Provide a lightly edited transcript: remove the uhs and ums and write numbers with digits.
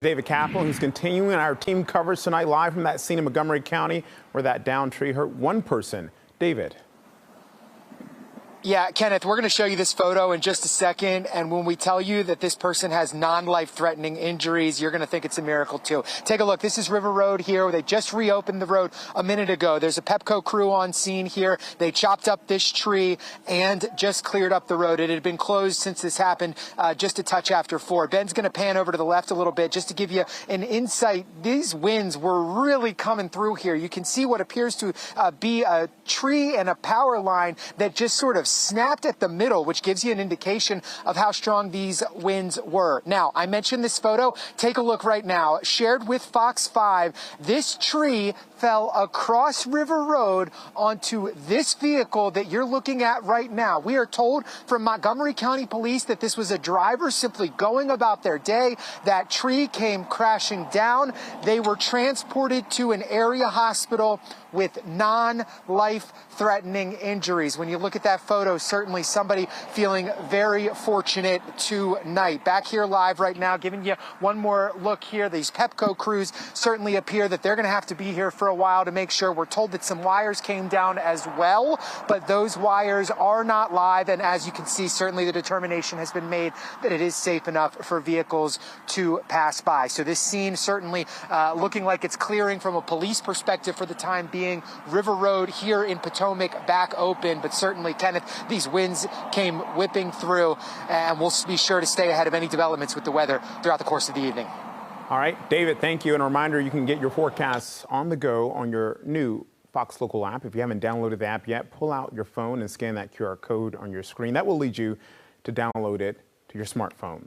David Kaplan, who's continuing our team coverage tonight live from that scene in Montgomery County where that downed tree hurt one person. David. Yeah, Kenneth, we're going to show you this photo in just a second. And when we tell you that this person has non-life-threatening injuries, you're going to think it's a miracle, too. Take a look. This is River Road here, where they just reopened the road a minute ago. There's a Pepco crew on scene here. They chopped up this tree and just cleared up the road. It had been closed since this happened just a touch after 4. Ben's going to pan over to the left a little bit just to give you an insight. These winds were really coming through here. You can see what appears to be a tree and a power line that just sort of snapped at the middle, which gives you an indication of how strong these winds were. Now, I mentioned this photo. Take a look right now. Shared with Fox 5, this tree fell across River Road onto this vehicle that you're looking at right now. We are told from Montgomery County Police that this was a driver simply going about their day. That tree came crashing down. They were transported to an area hospital with non-life-threatening injuries. When you look at that photo, certainly somebody feeling very fortunate tonight. Back here live right now, giving you one more look here. These Pepco crews certainly appear that they're going to have to be here for a while to make sure. We're told that some wires came down as well, but those wires are not live. And as you can see, certainly the determination has been made that it is safe enough for vehicles to pass by. So this scene certainly looking like it's clearing from a police perspective for the time being. River Road here in Potomac back open, but certainly, Kenneth, these winds came whipping through, and we'll be sure to stay ahead of any developments with the weather throughout the course of the evening. All right, David, thank you. And a reminder, you can get your forecasts on the go on your new Fox Local app. If you haven't downloaded the app yet, pull out your phone and scan that QR code on your screen. That will lead you to download it to your smartphone.